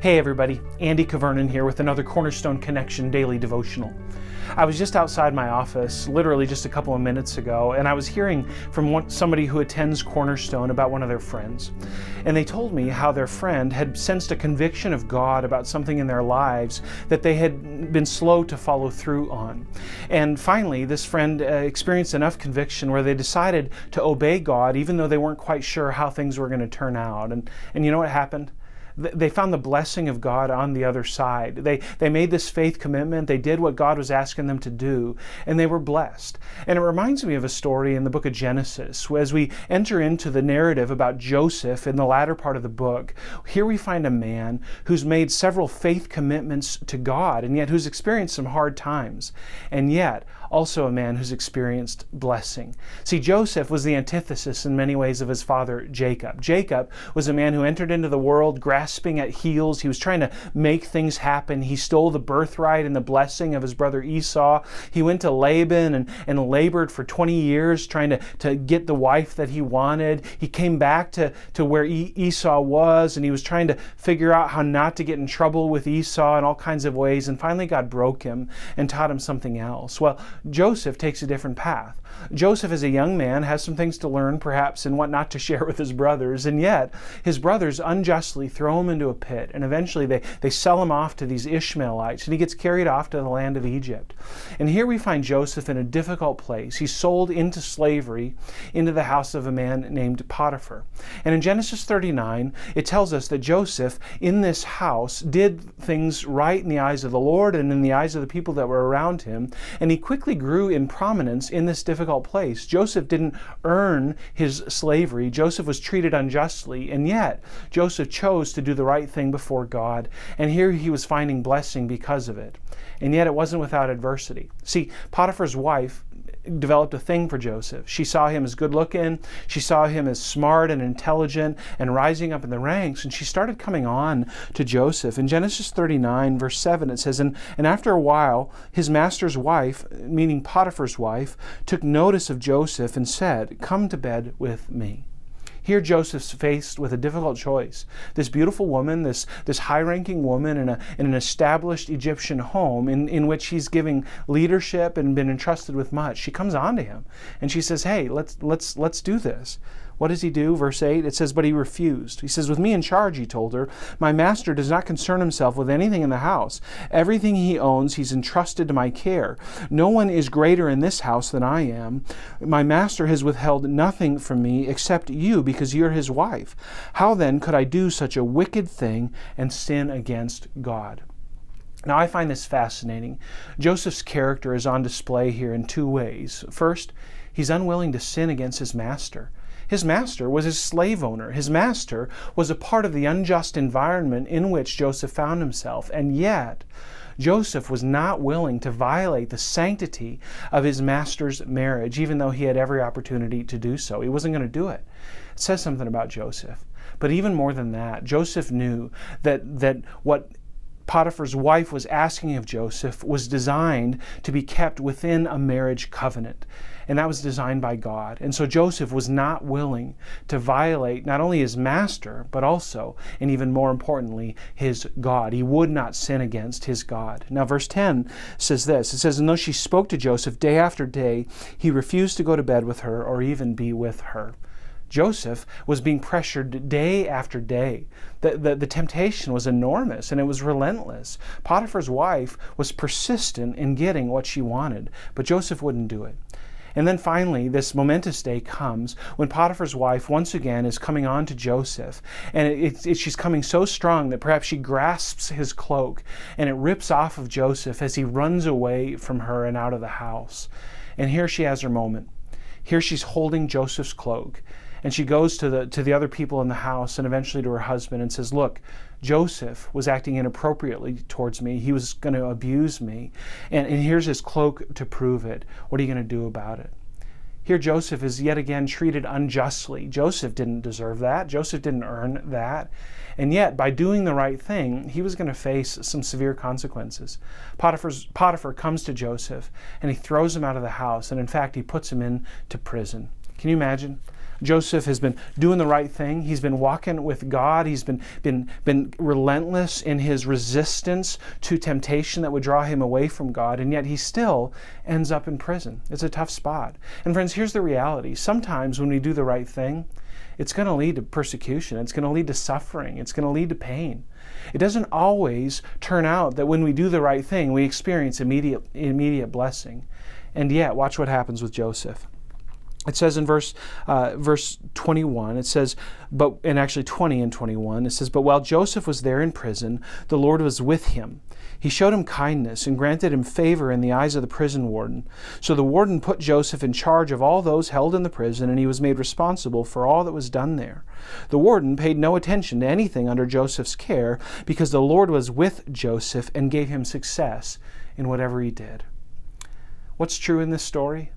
Hey everybody, Andy Kvernen here with another Cornerstone Connection Daily Devotional. I was just outside my office, literally just a couple of minutes ago, and I was hearing from somebody who attends Cornerstone about one of their friends. And they told me how their friend had sensed a conviction of God about something in their lives that they had been slow to follow through on. And finally, this friend experienced enough conviction where they decided to obey God even though they weren't quite sure how things were going to turn out. And you know what happened? They found the blessing of God on the other side. They made this faith commitment. They did what God was asking them to do, and they were blessed. And it reminds me of a story in the book of Genesis. As we enter into the narrative about Joseph in the latter part of the book, here we find a man who's made several faith commitments to God, and yet who's experienced some hard times, and yet also a man who's experienced blessing. See, Joseph was the antithesis in many ways of his father Jacob. Jacob was a man who entered into the world grasping at heels. He was trying to make things happen. He stole the birthright and the blessing of his brother Esau. He went to Laban and labored for 20 years trying to get the wife that he wanted. He came back to where Esau was, and he was trying to figure out how not to get in trouble with Esau in all kinds of ways, and finally God broke him and taught him something else. Well, Joseph takes a different path. Joseph, as a young man, has some things to learn, perhaps, and what not to share with his brothers, and yet his brothers unjustly throw him into a pit, and eventually they sell him off to these Ishmaelites, and he gets carried off to the land of Egypt. And here we find Joseph in a difficult place. He's sold into slavery into the house of a man named Potiphar. And in Genesis 39, it tells us that Joseph, in this house, did things right in the eyes of the Lord and in the eyes of the people that were around him, and he quickly grew in prominence in this difficult place. Joseph didn't earn his slavery. Joseph was treated unjustly, and yet Joseph chose to do the right thing before God, and here he was finding blessing because of it. And yet it wasn't without adversity. See, Potiphar's wife developed a thing for Joseph. She saw him as good looking, she saw him as smart and intelligent and rising up in the ranks, and she started coming on to Joseph. In Genesis 39, verse 7, it says, And after a while, his master's wife, meaning Potiphar's wife, took notice of Joseph and said, Come to bed with me. Here Joseph's faced with a difficult choice. This beautiful woman, this high-ranking woman in an established Egyptian home in which he's giving leadership and been entrusted with much. She comes on to him and she says, hey, let's do this. What does he do? Verse 8, it says, but he refused. He says, with me in charge, he told her, my master does not concern himself with anything in the house. Everything he owns, he's entrusted to my care. No one is greater in this house than I am. My master has withheld nothing from me except you, because you're his wife. How then could I do such a wicked thing and sin against God? Now, I find this fascinating. Joseph's character is on display here in two ways. First, he's unwilling to sin against his master. His master was his slave owner. His master was a part of the unjust environment in which Joseph found himself. And yet, Joseph was not willing to violate the sanctity of his master's marriage, even though he had every opportunity to do so. He wasn't going to do it. It says something about Joseph. But even more than that, Joseph knew that what Potiphar's wife was asking of Joseph was designed to be kept within a marriage covenant. And that was designed by God. And so Joseph was not willing to violate not only his master, but also, and even more importantly, his God. He would not sin against his God. Now, verse 10 says this. It says, and though she spoke to Joseph day after day, he refused to go to bed with her or even be with her. Joseph was being pressured day after day. The temptation was enormous and it was relentless. Potiphar's wife was persistent in getting what she wanted, but Joseph wouldn't do it. And then finally, this momentous day comes when Potiphar's wife once again is coming on to Joseph. And she's coming so strong that perhaps she grasps his cloak and it rips off of Joseph as he runs away from her and out of the house. And here she has her moment. Here she's holding Joseph's cloak. And she goes to the other people in the house and eventually to her husband and says, look, Joseph was acting inappropriately towards me. He was going to abuse me. And here's his cloak to prove it. What are you going to do about it? Here Joseph is yet again treated unjustly. Joseph didn't deserve that. Joseph didn't earn that. And yet, by doing the right thing, he was going to face some severe consequences. Potiphar comes to Joseph and he throws him out of the house. And in fact, he puts him into prison. Can you imagine? Joseph has been doing the right thing. He's been walking with God. He's been relentless in his resistance to temptation that would draw him away from God, and yet he still ends up in prison. It's a tough spot. And friends, here's the reality. Sometimes when we do the right thing, it's going to lead to persecution. It's going to lead to suffering. It's going to lead to pain. It doesn't always turn out that when we do the right thing, we experience immediate blessing. And yet, watch what happens with Joseph. It says in verse 21, it says, and actually 20 and 21, it says, "But while Joseph was there in prison, the Lord was with him. He showed him kindness and granted him favor in the eyes of the prison warden. So the warden put Joseph in charge of all those held in the prison, and he was made responsible for all that was done there. The warden paid no attention to anything under Joseph's care, because the Lord was with Joseph and gave him success in whatever he did." What's true in this story?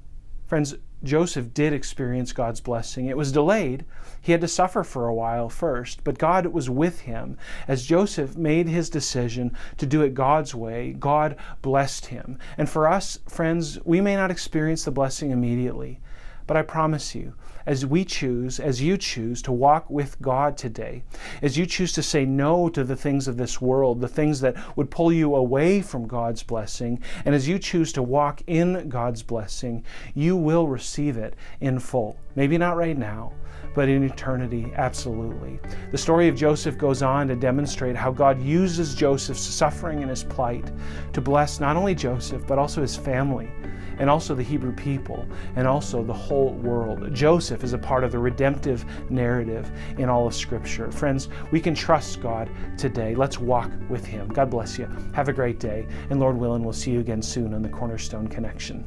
Friends, Joseph did experience God's blessing. It was delayed. He had to suffer for a while first, but God was with him. As Joseph made his decision to do it God's way, God blessed him. And for us, friends, we may not experience the blessing immediately, but I promise you, as you choose to walk with God today, as you choose to say no to the things of this world, the things that would pull you away from God's blessing, and as you choose to walk in God's blessing, you will receive it in full. Maybe not right now, but in eternity, absolutely. The story of Joseph goes on to demonstrate how God uses Joseph's suffering and his plight to bless not only Joseph, but also his family, and also the Hebrew people, and also the whole world. Joseph is a part of the redemptive narrative in all of Scripture. Friends, we can trust God today. Let's walk with Him. God bless you. Have a great day, and Lord willing, we'll see you again soon on the Cornerstone Connection.